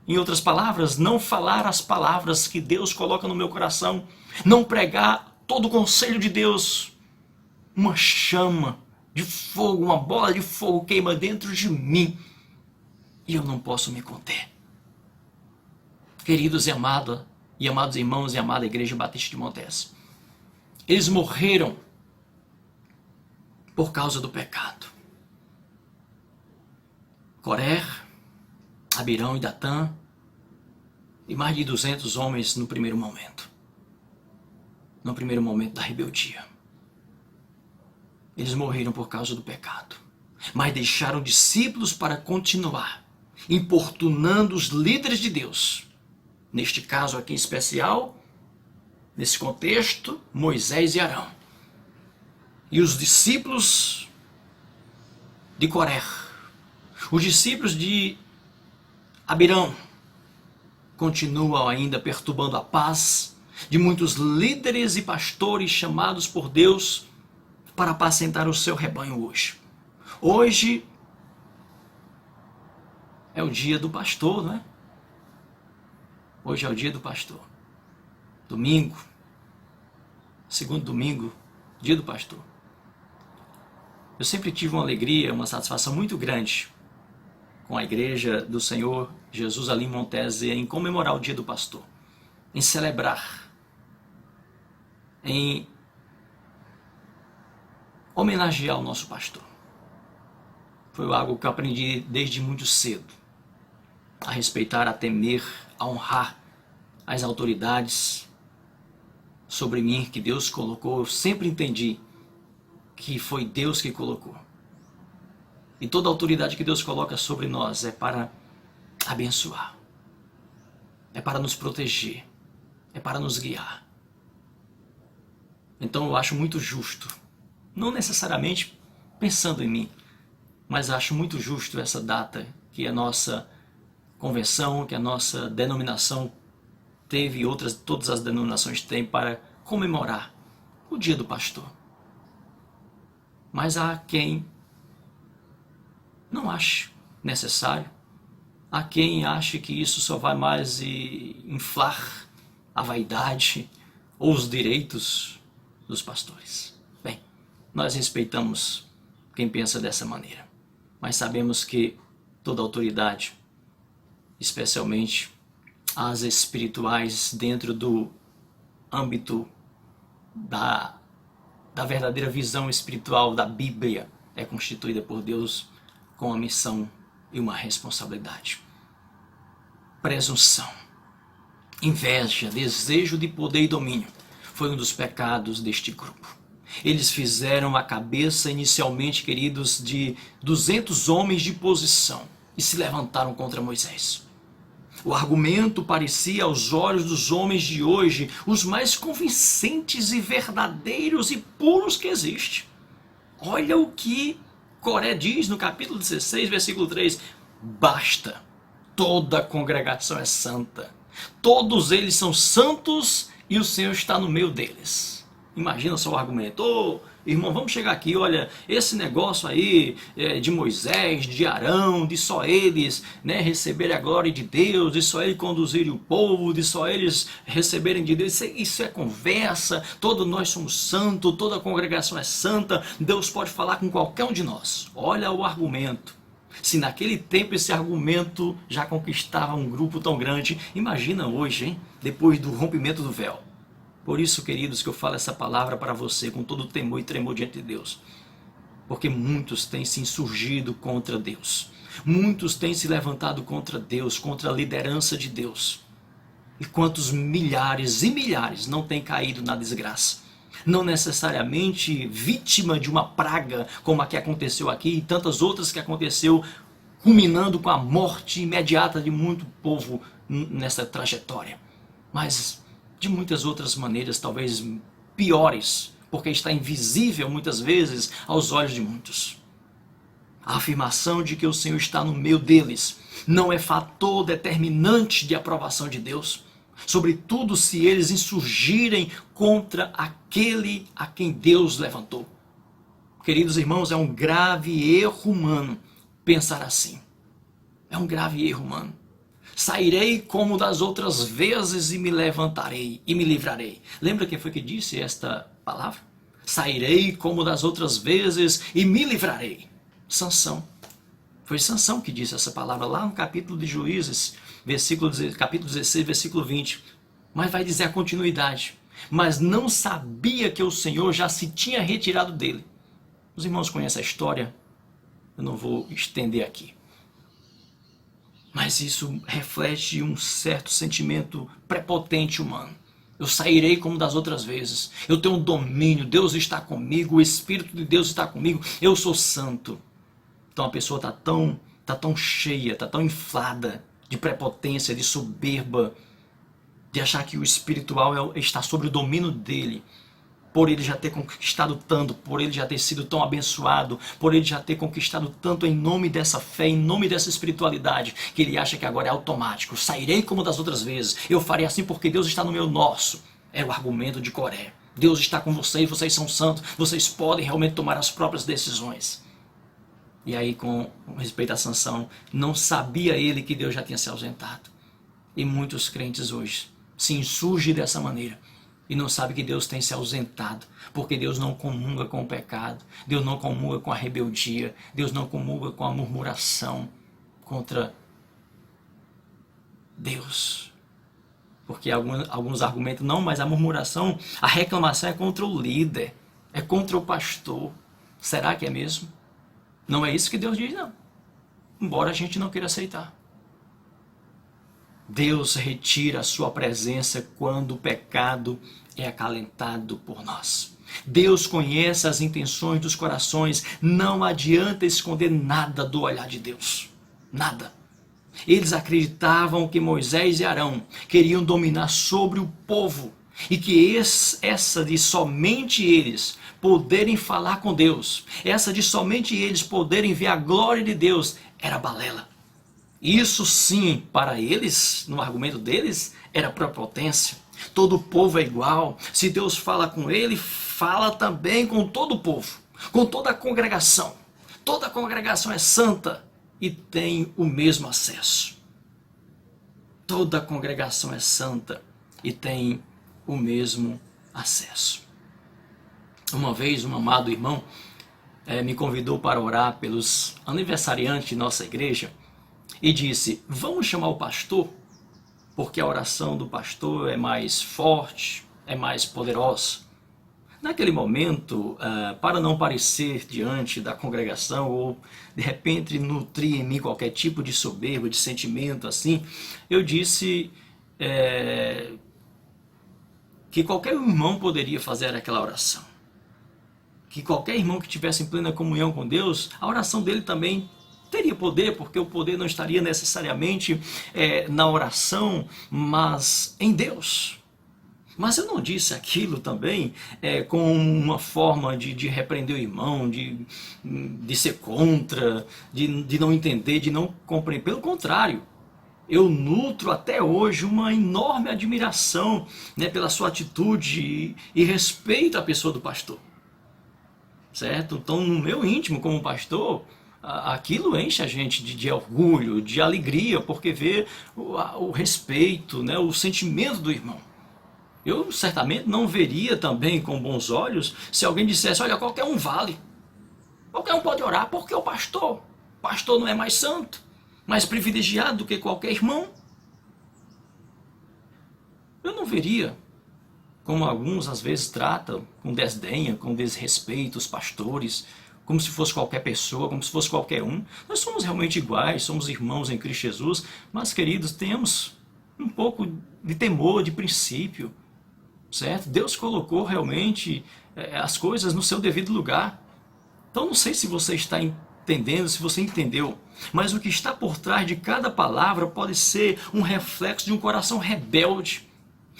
Em outras palavras, não falar as palavras que Deus coloca no meu coração, não pregar todo o conselho de Deus. Uma chama de fogo, uma bola de fogo queima dentro de mim e eu não posso me conter. Queridos e amados irmãos e amada Igreja Batista de Montes, eles morreram por causa do pecado. Coré, Abirão e Datã, e mais de 200 homens no primeiro momento da rebeldia. Eles morreram por causa do pecado, mas deixaram discípulos para continuar importunando os líderes de Deus. Neste caso aqui em especial, nesse contexto, Moisés e Arão. E os discípulos de Coré, os discípulos de Abirão, continuam ainda perturbando a paz de muitos líderes e pastores chamados por Deus para apacentar o seu rebanho hoje. Hoje é o dia do pastor, não é? Hoje é o dia do pastor. Domingo, segundo domingo, dia do pastor. Eu sempre tive uma alegria, uma satisfação muito grande com a Igreja do Senhor Jesus ali em Montes em comemorar o dia do pastor, em celebrar, em homenagear o nosso pastor. Foi algo que eu aprendi desde muito cedo, a respeitar, a temer, a honrar as autoridades sobre mim que Deus colocou. Eu sempre entendi que foi Deus que colocou. E toda autoridade que Deus coloca sobre nós é para abençoar, é para nos proteger, é para nos guiar. Então eu acho muito justo, não necessariamente pensando em mim, mas acho muito justo essa data que a nossa convenção, que a nossa denominação teve, e todas as denominações têm, para comemorar o dia do pastor. Mas há quem não ache necessário, Há quem ache que isso só vai mais inflar a vaidade ou os direitos dos pastores. Bem, nós respeitamos quem pensa dessa maneira, mas sabemos que toda autoridade, especialmente as espirituais dentro do âmbito da verdadeira visão espiritual da Bíblia, é constituída por Deus com uma missão e uma responsabilidade. Presunção, inveja, desejo de poder e domínio foi um dos pecados deste grupo. Eles fizeram a cabeça inicialmente, queridos, de 200 homens de posição e se levantaram contra Moisés. O argumento parecia aos olhos dos homens de hoje os mais convincentes e verdadeiros e puros que existe. Olha o que Coré diz no capítulo 16, versículo 3. Basta, toda a congregação é santa. Todos eles são santos e o Senhor está no meio deles. Imagina só o argumento. Irmão, vamos chegar aqui, olha, esse negócio aí de Moisés, de Arão, de só eles receberem a glória de Deus, de só eles conduzirem o povo, de só eles receberem de Deus, isso é conversa, todos nós somos santos, toda a congregação é santa, Deus pode falar com qualquer um de nós. Olha o argumento. Se naquele tempo esse argumento já conquistava um grupo tão grande, imagina hoje, hein? Depois do rompimento do véu. Por isso, queridos, que eu falo essa palavra para você com todo temor e tremor diante de Deus. Porque muitos têm se insurgido contra Deus. Muitos têm se levantado contra Deus, contra a liderança de Deus. E quantos milhares e milhares não têm caído na desgraça. Não necessariamente vítima de uma praga como a que aconteceu aqui e tantas outras que aconteceu, culminando com a morte imediata de muito povo nessa trajetória. Mas de muitas outras maneiras, talvez piores, porque está invisível muitas vezes aos olhos de muitos. A afirmação de que o Senhor está no meio deles não é fator determinante de aprovação de Deus, sobretudo se eles insurgirem contra aquele a quem Deus levantou. Queridos irmãos, é um grave erro humano pensar assim. É um grave erro humano. Sairei como das outras vezes e me levantarei e me livrarei. Lembra quem foi que disse esta palavra? Sairei como das outras vezes e me livrarei. Sansão. Foi Sansão que disse essa palavra lá no capítulo de Juízes, capítulo 16, versículo 20. Mas vai dizer a continuidade. Mas não sabia que o Senhor já se tinha retirado dele. Os irmãos conhecem a história, eu não vou estender aqui. Mas isso reflete um certo sentimento prepotente humano. Eu sairei como das outras vezes. Eu tenho um domínio, Deus está comigo, o Espírito de Deus está comigo, eu sou santo. Então a pessoa está tão cheia, está tão inflada de prepotência, de soberba, de achar que o espiritual está sob o domínio dele. Por ele já ter conquistado tanto, por ele já ter sido tão abençoado, por ele já ter conquistado tanto em nome dessa fé, em nome dessa espiritualidade, que ele acha que agora é automático. Sairei como das outras vezes, eu farei assim porque Deus está no meu nosso. É o argumento de Coré. Deus está com vocês, vocês são santos, vocês podem realmente tomar as próprias decisões. E aí, com respeito a Sansão, não sabia ele que Deus já tinha se ausentado. E muitos crentes hoje se insurgem dessa maneira. E não sabe que Deus tem se ausentado, porque Deus não comunga com o pecado, Deus não comunga com a rebeldia, Deus não comunga com a murmuração contra Deus. Porque alguns argumentam, não, mas a murmuração, a reclamação é contra o líder, é contra o pastor. Será que é mesmo? Não é isso que Deus diz, não. Embora a gente não queira aceitar. Deus retira a sua presença quando o pecado é acalentado por nós. Deus conhece as intenções dos corações. Não adianta esconder nada do olhar de Deus. Nada. Eles acreditavam que Moisés e Arão queriam dominar sobre o povo. E que essa de somente eles poderem falar com Deus, essa de somente eles poderem ver a glória de Deus, era balela. Isso sim, para eles, no argumento deles, era prepotência. Todo o povo é igual. Se Deus fala com ele, fala também com todo o povo, com toda a congregação. Toda a congregação é santa e tem o mesmo acesso. toda a congregação é santa e tem o mesmo acesso. Uma vez um amado irmão me convidou para orar pelos aniversariantes de nossa igreja e disse: vamos chamar o pastor, porque a oração do pastor é mais forte, é mais poderosa. Naquele momento, para não parecer diante da congregação ou de repente nutrir em mim qualquer tipo de soberba, de sentimento assim, eu disse que qualquer irmão poderia fazer aquela oração. Que qualquer irmão que estivesse em plena comunhão com Deus, a oração dele também teria poder, porque o poder não estaria necessariamente na oração, mas em Deus. Mas eu não disse aquilo também com uma forma de repreender o irmão, de ser contra, de não entender, de não compreender. Pelo contrário, eu nutro até hoje uma enorme admiração, pela sua atitude e respeito à pessoa do pastor. Certo? Então, no meu íntimo como pastor, aquilo enche a gente de orgulho, de alegria, porque vê o respeito, o sentimento do irmão. Eu certamente não veria também com bons olhos se alguém dissesse: olha, qualquer um vale, qualquer um pode orar, porque o pastor não é mais santo, mais privilegiado do que qualquer irmão. Eu não veria, como alguns às vezes tratam, com desdenha, com desrespeito os pastores, como se fosse qualquer pessoa, como se fosse qualquer um. Nós somos realmente iguais, somos irmãos em Cristo Jesus, mas, queridos, temos um pouco de temor, de princípio, certo? Deus colocou realmente as coisas no seu devido lugar. Então não sei se você está entendendo, se você entendeu, mas o que está por trás de cada palavra pode ser um reflexo de um coração rebelde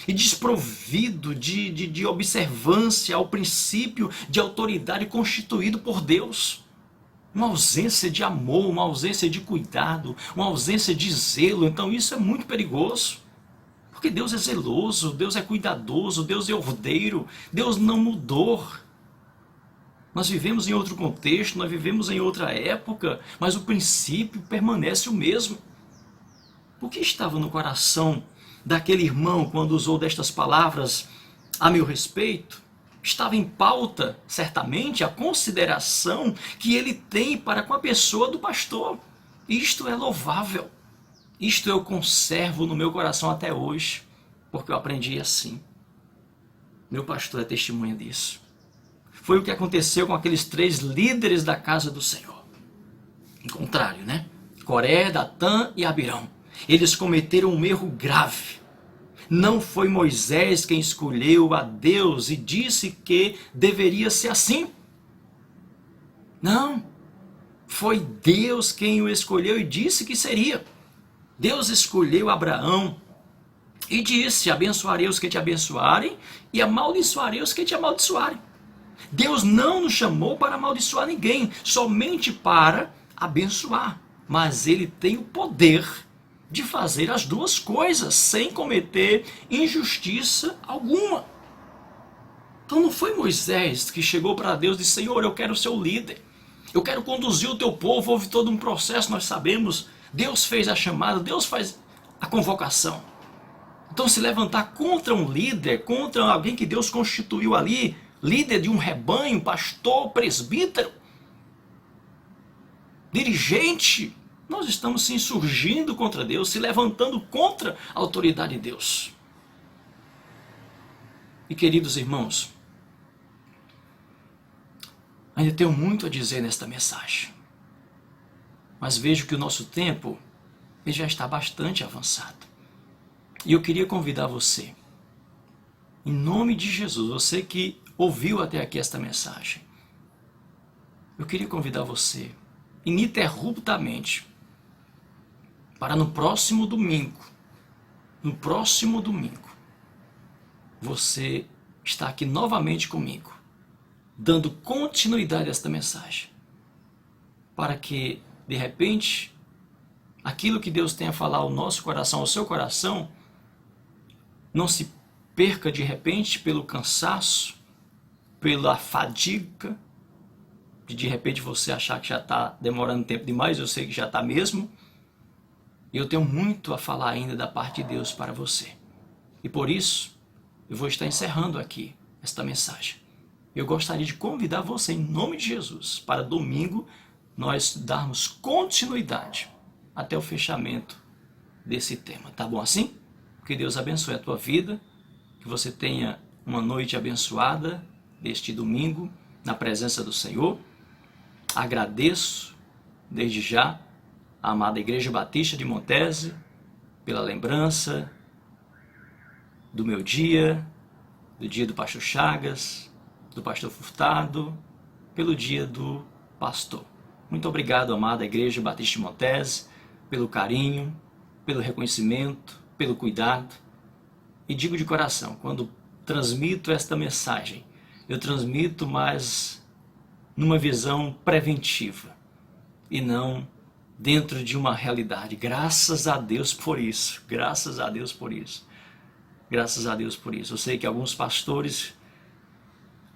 e desprovido de observância ao princípio de autoridade constituído por Deus. Uma ausência de amor, uma ausência de cuidado, uma ausência de zelo. Então isso é muito perigoso. Porque Deus é zeloso, Deus é cuidadoso, Deus é ordeiro, Deus não mudou. Nós vivemos em outro contexto, nós vivemos em outra época, mas o princípio permanece o mesmo. O que estava no coração daquele irmão quando usou destas palavras a meu respeito? Estava em pauta, certamente, a consideração que ele tem para com a pessoa do pastor. Isto é louvável. Isto eu conservo no meu coração até hoje, porque eu aprendi assim. Meu pastor é testemunha disso. Foi o que aconteceu com aqueles 3 líderes da casa do Senhor. Em contrário, Coré, Datã e Abirão. Eles cometeram um erro grave. Não foi Moisés quem escolheu a Deus e disse que deveria ser assim. Não. Foi Deus quem o escolheu e disse que seria. Deus escolheu Abraão e disse: abençoarei os que te abençoarem e amaldiçoarei os que te amaldiçoarem. Deus não nos chamou para amaldiçoar ninguém, somente para abençoar. Mas Ele tem o poder de fazer as duas coisas sem cometer injustiça alguma. Então não foi Moisés que chegou para Deus e disse: Senhor, eu quero ser o líder, eu quero conduzir o teu povo. Houve todo um processo, nós sabemos. Deus fez a chamada, Deus faz a convocação. Então se levantar contra um líder, contra alguém que Deus constituiu ali, líder de um rebanho, pastor, presbítero, dirigente, nós estamos se insurgindo contra Deus, se levantando contra a autoridade de Deus. E queridos irmãos, ainda tenho muito a dizer nesta mensagem. Mas vejo que o nosso tempo ele já está bastante avançado. E eu queria convidar você, em nome de Jesus, você que ouviu até aqui esta mensagem, eu queria convidar você, ininterruptamente, para no próximo domingo, você está aqui novamente comigo, dando continuidade a esta mensagem, para que de repente, aquilo que Deus tem a falar ao nosso coração, ao seu coração, não se perca de repente pelo cansaço, pela fadiga, de repente você achar que já está demorando tempo demais, eu sei que já está mesmo, E eu tenho muito a falar ainda da parte de Deus para você. E por isso, eu vou estar encerrando aqui esta mensagem. Eu gostaria de convidar você, em nome de Jesus, para domingo nós darmos continuidade até o fechamento desse tema. Tá bom assim? Que Deus abençoe a tua vida, que você tenha uma noite abençoada deste domingo, na presença do Senhor. Agradeço, desde já, a amada Igreja Batista de Montese, pela lembrança do meu dia, do dia do pastor Chagas, do pastor Furtado, pelo dia do pastor. Muito obrigado, amada Igreja Batista de Montese, pelo carinho, pelo reconhecimento, pelo cuidado. E digo de coração, quando transmito esta mensagem, eu transmito mais numa visão preventiva e não dentro de uma realidade. Graças a Deus por isso, graças a Deus por isso, graças a Deus por isso. Eu sei que alguns pastores,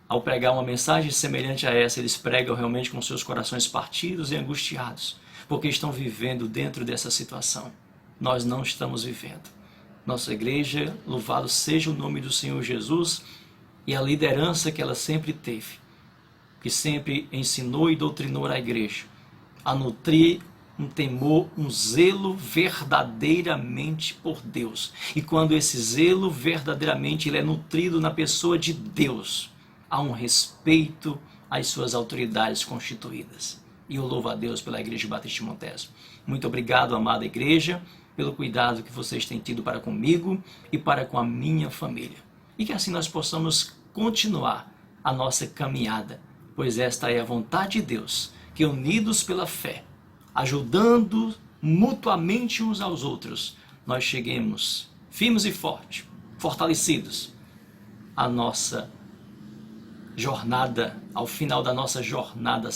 ao pregar uma mensagem semelhante a essa, eles pregam realmente com seus corações partidos e angustiados, porque estão vivendo dentro dessa situação. Nós não estamos vivendo. Nossa igreja, louvado seja o nome do Senhor Jesus, e a liderança que ela sempre teve, que sempre ensinou e doutrinou a igreja a nutrir um temor, um zelo verdadeiramente por Deus. E quando esse zelo verdadeiramente ele é nutrido na pessoa de Deus, há um respeito às suas autoridades constituídas. E eu louvo a Deus pela Igreja Batista de Montese. Muito obrigado, amada igreja, pelo cuidado que vocês têm tido para comigo e para com a minha família. E que assim nós possamos continuar a nossa caminhada, pois esta é a vontade de Deus, que unidos pela fé, ajudando mutuamente uns aos outros, nós cheguemos firmes e fortes, fortalecidos, à nossa jornada, ao final da nossa jornada,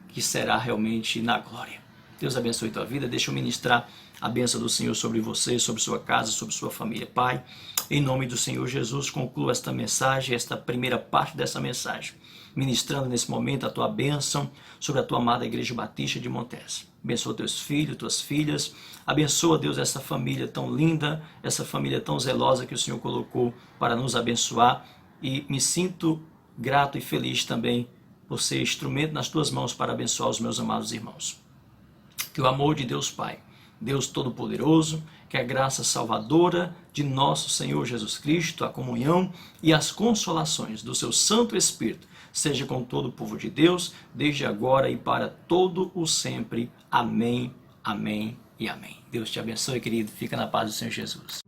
que será realmente na glória. Deus abençoe tua vida. Deixa eu ministrar a bênção do Senhor sobre você, sobre sua casa, sobre sua família. Pai, em nome do Senhor Jesus, conclua esta mensagem, esta primeira parte dessa mensagem, ministrando nesse momento a tua bênção sobre a tua amada Igreja Batista de Montese. Abençoa teus filhos, tuas filhas. Abençoa, Deus, essa família tão linda, essa família tão zelosa que o Senhor colocou para nos abençoar. E me sinto grato e feliz também por ser instrumento nas tuas mãos para abençoar os meus amados irmãos. Que o amor de Deus Pai, Deus Todo-Poderoso, que a graça salvadora de nosso Senhor Jesus Cristo, a comunhão e as consolações do seu Santo Espírito seja com todo o povo de Deus, desde agora e para todo o sempre. Amém, amém e amém. Deus te abençoe, querido. Fica na paz do Senhor Jesus.